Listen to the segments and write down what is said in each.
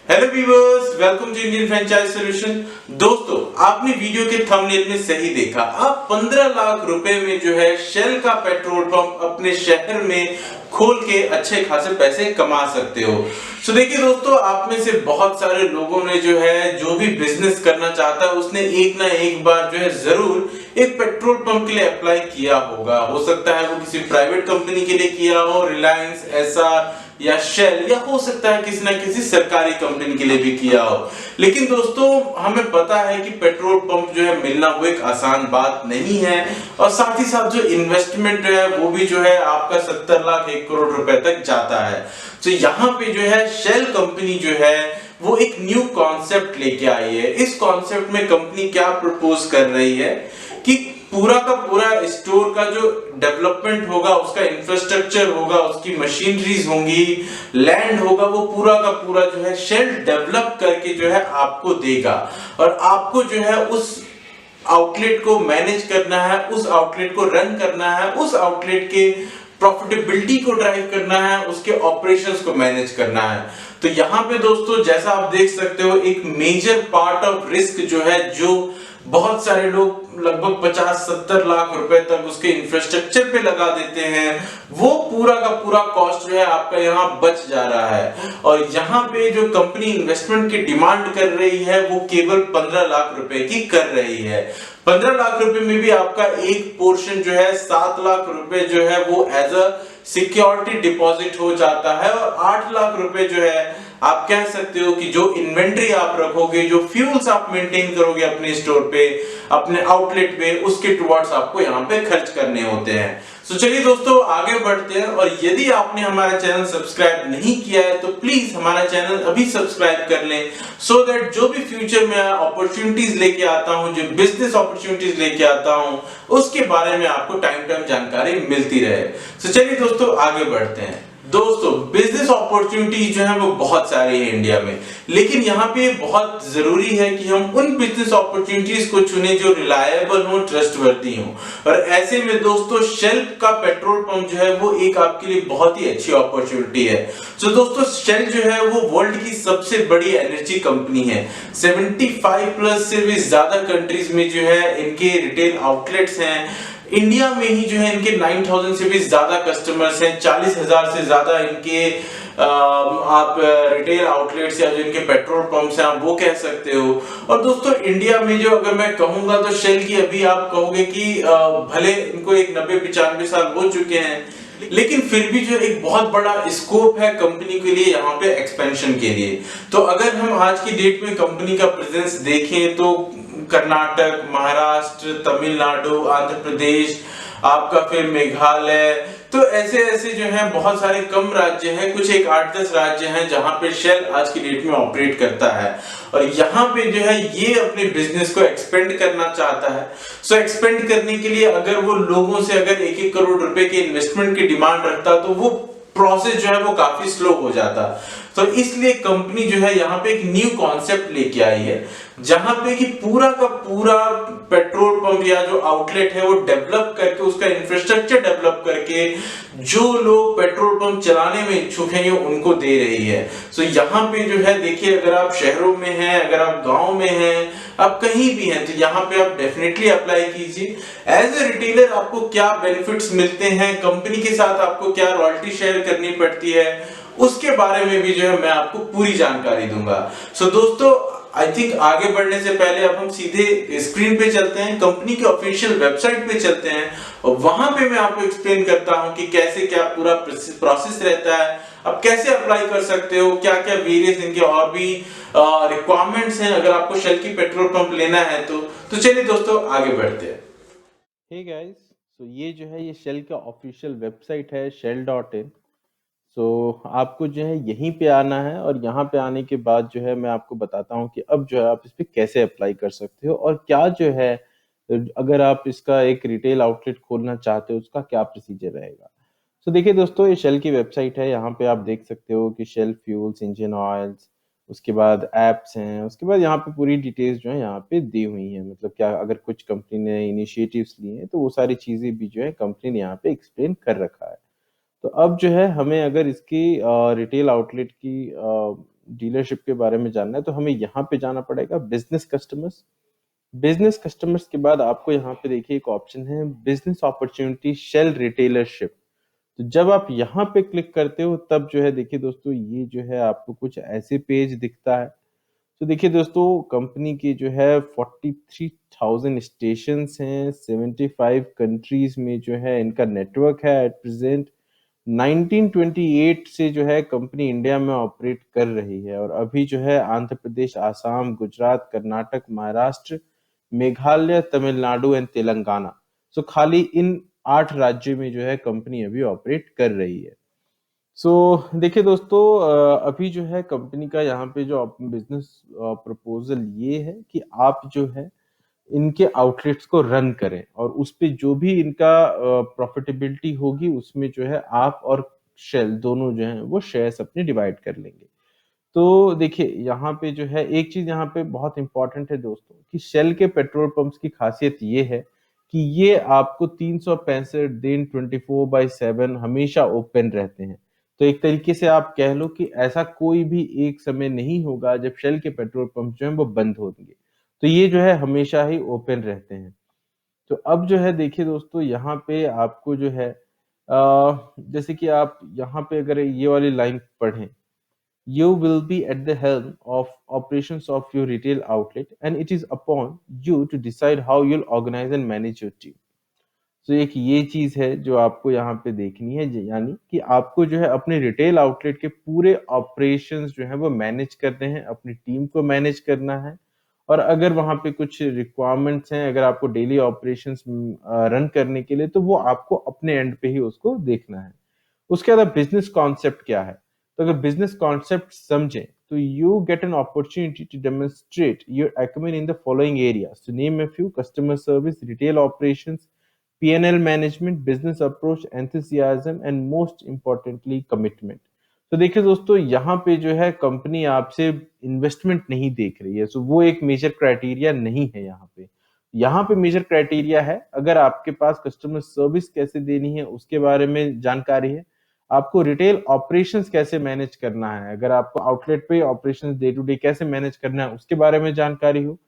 Hello viewers, welcome to Indian franchise solution. दोस्तों, आपने video के थंबनेल में सही देखा। आप 15 लाख रुपए में जो है शेल का पेट्रोल पंप अपने शहर में खोल के अच्छे खासे पैसे कमा सकते हो। तो देखिए दोस्तों, आप में से बहुत सारे लोगों ने जो भी बिजनेस करना चाहता है उसने एक ना एक बार जरूर एक पेट्रोल पंप के लिए अप्लाई किया होगा। हो सकता है वो किसी प्राइवेट कंपनी के लिए किया हो, रिलायंस, एसआर या शेल, या हो सकता है किसी ना किसी सरकारी कंपनी के लिए भी किया हो। लेकिन दोस्तों, हमें पता है कि पेट्रोल पंप मिलना वो एक आसान बात नहीं है, और साथ ही साथ जो इन्वेस्टमेंट वो भी आपका 70 लाख 1 करोड़ रुपए तक जाता है। तो यहाँ पे शेल कंपनी वो एक न्यू कॉन्सेप्ट लेके आई है। इस कॉन्सेप्ट में कंपनी क्या प्रपोज कर रही है कि पूरा का पूरा स्टोर का जो डेवलपमेंट होगा, उसका इंफ्रास्ट्रक्चर होगा, उसकी मशीनरीज होंगी, लैंड होगा, वो पूरा का पूरा शेल डेवलप करके आपको देगा। और आपको उस आउटलेट को मैनेज करना है, उस आउटलेट को रन करना है, उस आउटलेट के प्रॉफिटेबिलिटी को ड्राइव करना है, उसके ऑपरेशंस को मैनेज करना है। तो यहाँ पे दोस्तों, जैसा आप देख सकते हो, एक मेजर पार्ट ऑफ रिस्क जो बहुत सारे लोग लगभग 50-70 लाख रुपए तक उसके इंफ्रास्ट्रक्चर पे लगा देते हैं, वो पूरा का पूरा कॉस्ट आपका यहाँ बच जा रहा है। और यहाँ पे जो कंपनी इन्वेस्टमेंट की डिमांड कर रही है वो केवल 15 लाख रुपए की कर रही है। 15 लाख रुपए में भी आपका एक पोर्शन 7 लाख रुपए वो एज अ सिक्योरिटी डिपॉजिट हो जाता है, और 8 लाख रुपए आप कह सकते हो कि जो इन्वेंट्री आप रखोगे, जो फ्यूल्स आप मेंटेन करोगे अपने स्टोर पे, अपने आउटलेट पे, उसके टुवर्ड्स आपको यहाँ पे खर्च करने होते हैं। तो चलिए दोस्तों, आगे बढ़ते हैं। और यदि आपने हमारा चैनल सब्सक्राइब नहीं किया है तो प्लीज हमारा चैनल अभी सब्सक्राइब कर लें, सो दैट जो भी फ्यूचर में अपॉर्चुनिटीज लेके आता हूँ, जो बिजनेस अपॉर्चुनिटीज लेके आता हूँ, उसके बारे में आपको टाइम टाइम जानकारी मिलती रहे। तो चलिए दोस्तों, आगे बढ़ते हैं। दोस्तों, बिजनेस अपॉर्चुनिटी वो बहुत सारी है इंडिया में, लेकिन यहाँ पे बहुत जरूरी है कि हम उन बिजनेस अपॉर्चुनिटीज को चुने जो रिलायबल हो, ट्रस्टवर्दी हो। और ऐसे में दोस्तों, शेल का पेट्रोल पंप वो एक आपके लिए बहुत ही अच्छी अपॉर्चुनिटी है। तो दोस्तों, शेल वो वर्ल्ड की सबसे बड़ी एनर्जी कंपनी है। 75 प्लस से भी ज्यादा कंट्रीज में इनके रिटेल आउटलेट्स हैं। इंडिया में ही इनके 9000 से भी ज्यादा कस्टमर्स हैं, 40,000 से ज्यादा इनके आप रिटेल आउटलेट्स या जो इनके पेट्रोल पंप्स हैं, आप वो कह सकते हो। और दोस्तों, इंडिया में अगर मैं कहूंगा तो शेल की अभी आप कहोगे कि भले इनको एक 90-95 साल हो चुके हैं, लेकिन फिर भी एक बहुत बड़ा स्कोप है कंपनी के लिए यहाँ पे एक्सपेंशन के लिए। तो अगर हम आज की डेट में कंपनी का प्रेजेंस देखें तो कर्नाटक, महाराष्ट्र, तमिलनाडु, आंध्र प्रदेश, आपका फिर मेघालय, तो ऐसे ऐसे बहुत सारे कम राज्य हैं, कुछ एक 8-10 राज्य हैं जहां पे शेल आज की डेट में ऑपरेट करता है। और यहाँ पे ये अपने बिजनेस को एक्सपेंड करना चाहता है। सो एक्सपेंड करने के लिए अगर वो लोगों से अगर 1-1 करोड़ रुपए के इन्वेस्टमेंट की डिमांड रखता तो वो प्रोसेस वो काफी स्लो हो जाता। तो इसलिए कंपनी यहाँ पे एक न्यू कॉन्सेप्ट लेके आई है, जहां पे कि पूरा का पूरा पेट्रोल पंप या जो आउटलेट है वो डेवलप करके, उसका इंफ्रास्ट्रक्चर डेवलप करके जो लोग पेट्रोल पंप चलाने में इच्छुक हैं ये उनको दे रही है। सो यहाँ पे देखिए, अगर आप शहरों में हैं, अगर आप गांव में हैं, आप कहीं भी हैं, तो यहाँ पे आप डेफिनेटली अप्लाई कीजिए। एज ए रिटेलर आपको क्या बेनिफिट्स मिलते हैं, कंपनी के साथ आपको क्या रॉयल्टी शेयर करनी पड़ती है, उसके बारे में भी मैं आपको पूरी जानकारी दूंगा। सो दोस्तों, आई थिंक आगे बढ़ने से पहले अब हम सीधे स्क्रीन पे चलते हैं, कंपनी के ऑफिशियल वेबसाइट पे चलते हैं, और वहां पे मैं आपको एक्सप्लेन करता हूं कि कैसे क्या पूरा प्रोसेस रहता है, आप कैसे अप्लाई कर सकते हो, क्या क्या वेरियस इनके और भी रिक्वायरमेंट्स हैं अगर आपको शेल की पेट्रोल पंप लेना है तो चलिए दोस्तों, आगे बढ़ते हैं। हे गाइस, सो ये ये शेल का ऑफिशियल वेबसाइट है shell.in। सो आपको यहीं पे आना है, और यहाँ पे आने के बाद मैं आपको बताता हूँ कि अब आप इस पे कैसे अप्लाई कर सकते हो, और क्या अगर आप इसका एक रिटेल आउटलेट खोलना चाहते हो उसका क्या प्रोसीजर रहेगा। सो देखिए दोस्तों, ये शेल की वेबसाइट है। यहाँ पे आप देख सकते हो कि शेल फ्यूल्स, इंजन ऑयल्स, उसके बाद ऐप्स हैं, उसके बाद यहाँ पे पूरी डिटेल्स यहाँ पे दी हुई हैं। मतलब क्या अगर कुछ कंपनी ने इनिशिएटिव्स लिए हैं तो वो सारी चीज़ें भी कंपनी ने यहाँ पे एक्सप्लेन कर रखा है। तो अब हमें अगर इसकी रिटेल आउटलेट की डीलरशिप के बारे में जानना है तो हमें यहाँ पे जाना पड़ेगा बिजनेस कस्टमर्स। बिजनेस कस्टमर्स के बाद आपको यहाँ पे देखिए एक ऑप्शन है बिजनेस अपॉर्चुनिटी शेल रिटेलरशिप। तो जब आप यहाँ पे क्लिक करते हो तब जो है देखिए दोस्तों ये जो है आपको कुछ ऐसे पेज दिखता है। तो देखिए दोस्तों कंपनी की जो है 43,000 स्टेशंस हैं, 75 कंट्रीज में जो है इनका नेटवर्क है एट प्रेजेंट। 1928 से जो है कंपनी इंडिया में ऑपरेट कर रही है और अभी जो है आंध्र प्रदेश, आसाम, गुजरात, कर्नाटक, महाराष्ट्र, मेघालय, तमिलनाडु एंड तेलंगाना, सो खाली इन 8 राज्यों में जो है कंपनी अभी ऑपरेट कर रही है। सो देखिए दोस्तों अभी जो है कंपनी का यहाँ पे जो बिजनेस प्रपोजल ये है कि आप जो है इनके आउटलेट्स को रन करें और उस पे जो भी इनका प्रॉफिटेबिलिटी होगी उसमें जो है आप और शेल दोनों जो है वो शेयर्स अपने डिवाइड कर लेंगे। तो देखिए यहाँ पे जो है एक चीज यहाँ पे बहुत इंपॉर्टेंट है दोस्तों कि शेल के पेट्रोल पंप्स की खासियत ये है कि ये आपको 365 दिन 24/7 हमेशा ओपन रहते हैं। तो एक तरीके से आप कह लो कि ऐसा कोई भी एक समय नहीं होगा जब शेल के पेट्रोल पंप जो है वो बंद होंगे। तो ये जो है हमेशा ही ओपन रहते हैं। तो अब जो है देखिए दोस्तों यहाँ पे आपको जो है जैसे कि आप यहाँ पे अगर ये वाली लाइन पढ़ें, you will be at the helm of operations of your retail outlet and it is upon you to decide how you'll organize and manage your team। तो एक ये चीज है जो आपको यहाँ पे देखनी है, यानी कि आपको जो है अपने रिटेल आउटलेट के पूरे ऑपरेशंस जो है वो मैनेज करने हैं, अपनी टीम को मैनेज करना है और अगर वहां पे कुछ रिक्वायरमेंट्स हैं, अगर आपको डेली ऑपरेशंस रन करने के लिए, तो वो आपको अपने एंड पे ही उसको देखना है। उसके बाद बिजनेस कॉन्सेप्ट क्या है, तो अगर बिजनेस कॉन्सेप्ट समझें तो you get an opportunity to demonstrate your acumen in the following areas, to name a few: customer service, retail operations, P&L management, business approach, enthusiasm and most importantly commitment. तो देखिए दोस्तों यहाँ पे जो है company आपसे इन्वेस्टमेंट नहीं देख रही है, सो वो एक मेजर क्राइटेरिया नहीं है यहाँ पे। यहाँ पे मेजर क्राइटेरिया है अगर आपके पास कस्टमर सर्विस कैसे देनी है उसके बारे में जानकारी है, आपको रिटेल ऑपरेशंस कैसे मैनेज करना है, अगर आपको आउटलेट पे ऑपरेशंस डे टू डे कैसे मैनेज करना है उसके बारे में जानकारी हो,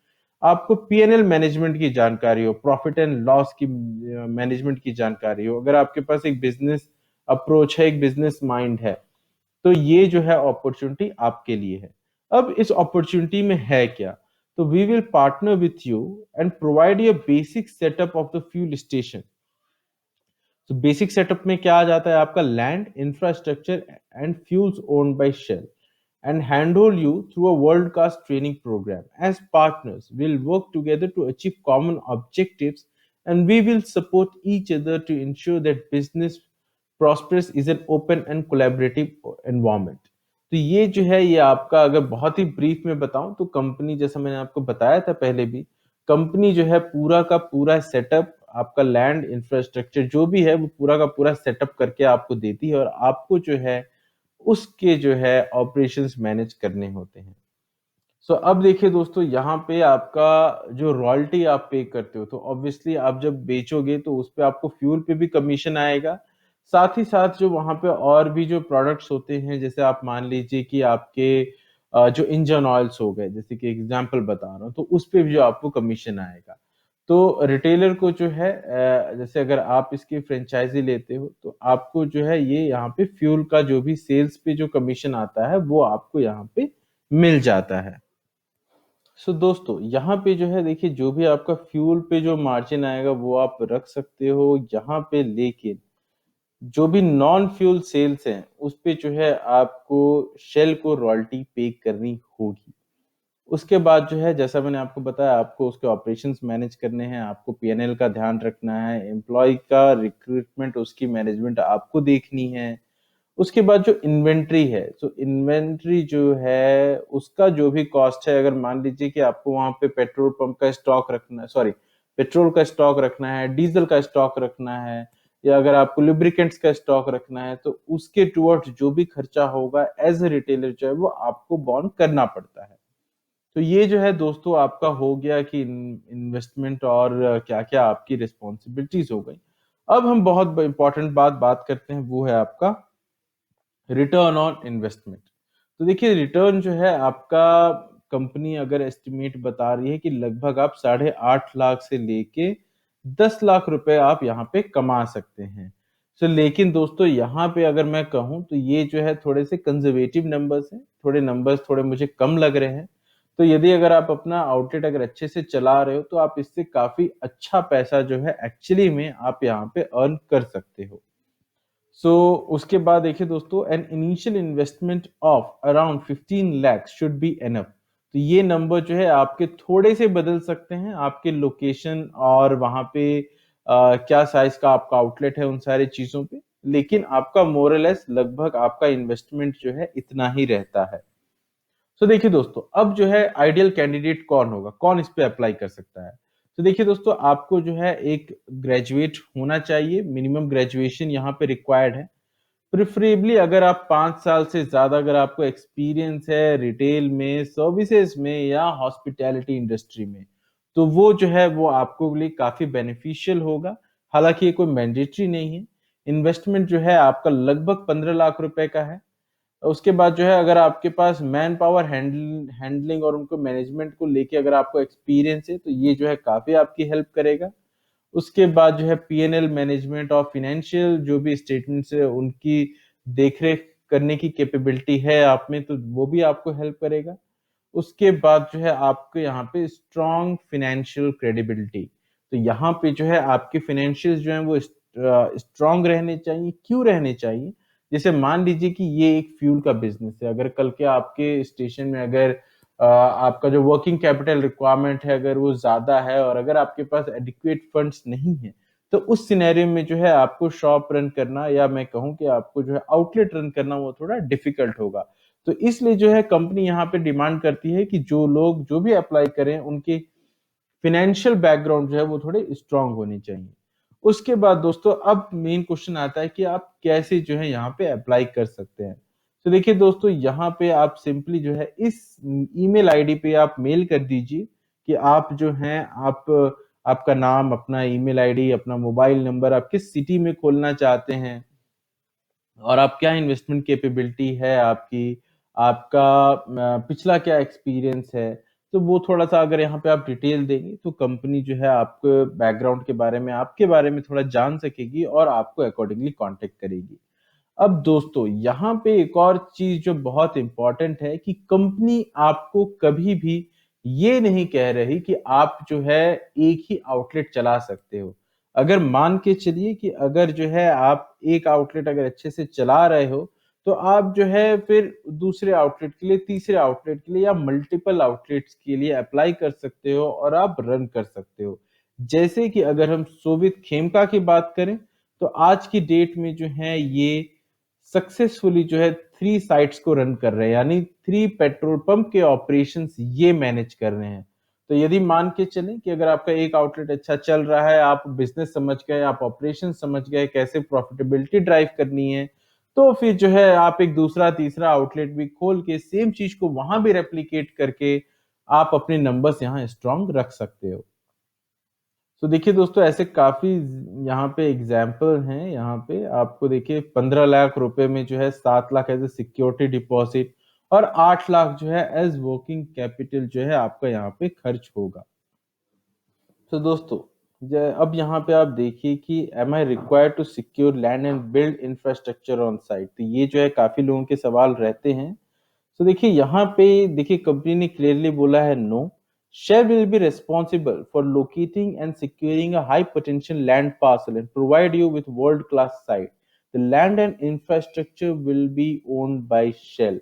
आपको P&L मैनेजमेंट की जानकारी हो, प्रॉफिट एंड लॉस की मैनेजमेंट की जानकारी हो, अगर आपके पास एक बिजनेस अप्रोच है, एक बिजनेस माइंड है, तो ये जो है अपॉर्चुनिटी आपके लिए है। अब इस अपॉर्चुनिटी में है क्या, तो we will partner with you and provide ये basic setup of the fuel station. तो बेसिक सेटअप में क्या आ जाता है, आपका land, infrastructure and fuels owned by Shell, and handhold you through a world-class training program. As partners, we'll work together to achieve common objectives and we will support each other to ensure that business prospers is an open and collaborative environment। तो ये जो है ये आपका अगर बहुत ही brief में बताऊं तो कंपनी, जैसा मैंने आपको बताया था पहले भी, कंपनी जो है पूरा का पूरा सेटअप, आपका लैंड, इंफ्रास्ट्रक्चर जो भी है वो पूरा का पूरा सेटअप करके आपको देती है और आपको जो है उसके जो है ऑपरेशंस मैनेज करने होते हैं। सो अब देखिए दोस्तों यहाँ पे आपका जो रॉयल्टी आप पे करते हो, तो ऑब्वियसली आप जब बेचोगे तो उस पे आपको फ्यूल पे भी कमीशन आएगा, साथ ही साथ जो वहां पे और भी जो प्रोडक्ट्स होते हैं, जैसे आप मान लीजिए कि आपके जो इंजन ऑयल्स हो गए, जैसे कि एग्जांपल बता रहा हूँ, तो उस पे भी जो आपको कमीशन आएगा। तो रिटेलर को जो है जैसे अगर आप इसकी फ्रेंचाइजी लेते हो तो आपको जो है ये यहाँ पे फ्यूल का जो भी सेल्स पे जो कमीशन आता है वो आपको यहाँ पे मिल जाता है। सो दोस्तों यहाँ पे जो है देखिए जो भी आपका फ्यूल पे जो मार्जिन आएगा वो आप रख सकते हो यहाँ पे, लेकिन जो भी नॉन फ्यूल सेल्स हैं उस पे जो है आपको शेल को रॉयल्टी पे करनी होगी। उसके बाद जो है जैसा मैंने आपको बताया, आपको उसके ऑपरेशंस मैनेज करने हैं, आपको P&L का ध्यान रखना है, एम्प्लॉय का रिक्रूटमेंट, उसकी मैनेजमेंट आपको देखनी है। उसके बाद जो इन्वेंट्री है, तो इन्वेंट्री जो है उसका जो भी कॉस्ट है, अगर मान लीजिए कि आपको वहां पे पेट्रोल पंप का स्टॉक रखना है, सॉरी पेट्रोल का स्टॉक रखना है, डीजल का स्टॉक रखना है, या अगर आपको लुब्रिकेंट्स का स्टॉक रखना है, तो उसके टुवर्ड्स जो भी खर्चा होगा एज ए रिटेलर जो है वो आपको बॉन्ड करना पड़ता है। तो ये जो है दोस्तों आपका हो गया कि इन्वेस्टमेंट और क्या क्या आपकी रिस्पॉन्सिबिलिटीज हो गई। अब हम बहुत इंपॉर्टेंट बात करते हैं, वो है आपका रिटर्न ऑन इन्वेस्टमेंट। तो देखिए रिटर्न जो है आपका, कंपनी अगर एस्टिमेट बता रही है कि लगभग आप 8.5 लाख से लेके 10 लाख रुपए आप यहाँ पे कमा सकते हैं। लेकिन दोस्तों यहाँ पे अगर मैं कहूँ तो ये जो है थोड़े से कंजर्वेटिव नंबर्स हैं, थोड़े नंबर्स थोड़े मुझे कम लग रहे हैं। तो यदि अगर आप अपना आउटलेट अगर अच्छे से चला रहे हो तो आप इससे काफी अच्छा पैसा जो है एक्चुअली में आप यहाँ पे अर्न कर सकते हो। सो उसके बाद देखिए दोस्तों, an initial investment of around 15 lakh should be enough. तो ये नंबर जो है आपके थोड़े से बदल सकते हैं, आपके लोकेशन और वहां पे क्या साइज का आपका आउटलेट है उन सारी चीजों पे, लेकिन आपका मोरलेस लगभग आपका इन्वेस्टमेंट जो है इतना ही रहता है। देखिए दोस्तों, अब जो है आइडियल कैंडिडेट कौन होगा, कौन इस पे अप्लाई कर सकता है। देखिए दोस्तों, आपको जो है एक ग्रेजुएट होना चाहिए, मिनिमम ग्रेजुएशन यहाँ पे रिक्वायर्ड है। प्रिफरेबली अगर आप 5 साल से ज्यादा अगर आपको एक्सपीरियंस है रिटेल में, सर्विसेज में या हॉस्पिटैलिटी इंडस्ट्री में, तो वो जो है वो आपको लिए काफी बेनिफिशियल होगा। हालांकि ये कोई मैंडेटरी नहीं है। इन्वेस्टमेंट जो है आपका लगभग 15 लाख रुपए का है। उसके बाद जो है अगर आपके पास मैन पावर हैंडलिंग और उनको मैनेजमेंट को लेके अगर आपको एक्सपीरियंस है तो ये जो है काफी आपकी हेल्प करेगा। उसके बाद जो है पीएनएल मैनेजमेंट और फाइनेंशियल जो भी स्टेटमेंट्स है उनकी देखरेख करने की कैपेबिलिटी है आप में, तो वो भी आपको हेल्प करेगा। उसके बाद जो है आपके यहाँ पे स्ट्रॉन्ग फाइनेंशियल क्रेडिबिलिटी, तो यहाँ पे जो है आपके फाइनेंशियल जो है वो स्ट्रॉन्ग रहने चाहिए। क्यों रहने चाहिए? जैसे मान लीजिए कि ये एक फ्यूल का बिजनेस है, अगर कल के आपके स्टेशन में अगर आपका जो वर्किंग कैपिटल रिक्वायरमेंट है अगर वो ज्यादा है और अगर आपके पास एडिक्वेट फंड्स नहीं है, तो उस सिनेरियो में जो है आपको शॉप रन करना या मैं कहूँ कि आपको जो है आउटलेट रन करना वो थोड़ा डिफिकल्ट होगा। तो इसलिए जो है कंपनी यहाँ पे डिमांड करती है कि जो लोग जो भी अप्लाई करें उनके फाइनेंशियल बैकग्राउंड जो है वो थोड़े स्ट्रांग होने चाहिए। उसके बाद दोस्तों अब मेन क्वेश्चन आता है कि आप कैसे जो है यहाँ पे अप्लाई कर सकते हैं। तो देखिए दोस्तों, यहाँ पे आप सिंपली जो है इस ईमेल आईडी पे आप मेल कर दीजिए कि आप जो हैं आप आपका नाम, अपना ईमेल आईडी, अपना मोबाइल नंबर, आप किस सिटी में खोलना चाहते हैं और आप क्या इन्वेस्टमेंट कैपेबिलिटी है आपकी, आपका पिछला क्या एक्सपीरियंस है। तो वो थोड़ा सा अगर यहाँ पे आप डिटेल देंगे तो कंपनी जो है आपके बैकग्राउंड के बारे में, आपके बारे में थोड़ा जान सकेगी और आपको अकॉर्डिंगली कांटेक्ट करेगी। अब दोस्तों यहाँ पे एक और चीज जो बहुत इंपॉर्टेंट है कि कंपनी आपको कभी भी ये नहीं कह रही कि आप जो है एक ही आउटलेट चला सकते हो। अगर मान के चलिए कि अगर जो है आप एक आउटलेट अगर अच्छे से चला रहे हो तो आप जो है फिर दूसरे आउटलेट के लिए, तीसरे आउटलेट के लिए या मल्टीपल आउटलेट्स के लिए अप्लाई कर सकते हो और आप रन कर सकते हो। जैसे कि अगर हम शोभित खेमका की बात करें तो आज की डेट में जो है ये सक्सेसफुली जो है 3 साइट्स को रन कर रहे हैं, यानी 3 पेट्रोल पंप के ऑपरेशंस ये मैनेज कर रहे हैं। तो यदि मान के चलें कि अगर आपका एक आउटलेट अच्छा चल रहा है, आप बिजनेस समझ गए, आप ऑपरेशन समझ गए, कैसे प्रॉफिटेबिलिटी ड्राइव करनी है, तो फिर जो है आप एक दूसरा तीसरा आउटलेट भी खोल के सेम चीज को वहां भी रेप्लिकेट करके आप अपने नंबर्स यहाँ स्ट्रांग रख सकते हो। तो देखिए दोस्तों, ऐसे काफी यहाँ पे एग्जाम्पल हैं। यहाँ पे आपको देखिए 15 लाख रुपए में जो है 7 lakh as a security deposit और 8 लाख जो है एज वर्किंग कैपिटल जो है आपका यहाँ पे खर्च होगा। तो दोस्तों, अब यहाँ पे आप देखिए कि am I required to secure land and build infrastructure on site, तो ये जो है काफी लोगों के सवाल रहते हैं। तो देखिए यहाँ पे देखिए कंपनी ने क्लियरली बोला है no. Shell will be responsible for locating and securing a high potential land parcel and provide you with world class site. The land and infrastructure will be owned by Shell.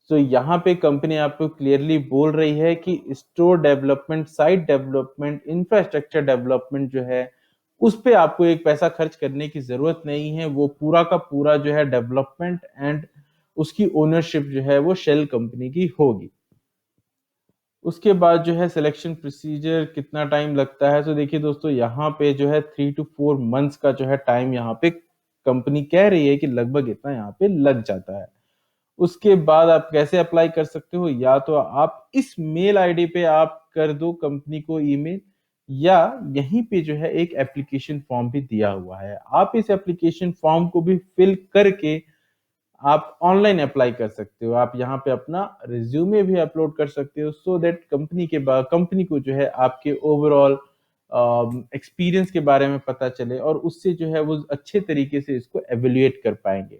So यहाँ पे company आपको clearly बोल रही है कि store development, site development, infrastructure development जो है उस पे आपको एक पैसा खर्च करने की जरूरत नहीं है। वो पूरा का पूरा जो है डेवलपमेंट एंड उसकी ओनरशिप जो है वो शेल कंपनी की होगी। उसके बाद जो है सिलेक्शन प्रोसीजर कितना टाइम लगता है, तो देखिए दोस्तों यहाँ पे जो है 3 to 4 मंथ्स का जो है टाइम यहाँ पे कंपनी कह रही है कि लगभग इतना यहाँ पे लग जाता है। उसके बाद आप कैसे अप्लाई कर सकते हो, या तो आप इस मेल आईडी पे आप कर दो कंपनी को ईमेल, या यहीं पे जो है एक एप्लीकेशन फॉर्म भी दिया हुआ है, आप इस एप्लीकेशन फॉर्म को भी फिल करके आप ऑनलाइन अप्लाई कर सकते हो। आप यहाँ पे अपना रिज्यूमे भी अपलोड कर सकते हो, सो दैट कंपनी को जो है आपके ओवरऑल एक्सपीरियंस के बारे में पता चले और उससे जो है वो अच्छे तरीके से इसको एवेल्युएट कर पाएंगे।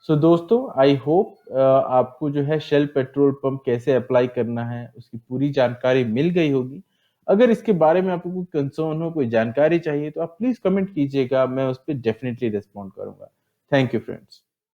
सो दोस्तों, आई होप आपको जो है शेल पेट्रोल पंप कैसे अप्लाई करना है उसकी पूरी जानकारी मिल गई होगी। अगर इसके बारे में आपको कोई कंसर्न हो, कोई जानकारी चाहिए, तो आप प्लीज कमेंट कीजिएगा, मैं उस पर डेफिनेटली रिस्पॉन्ड करूंगा। Thank you friends.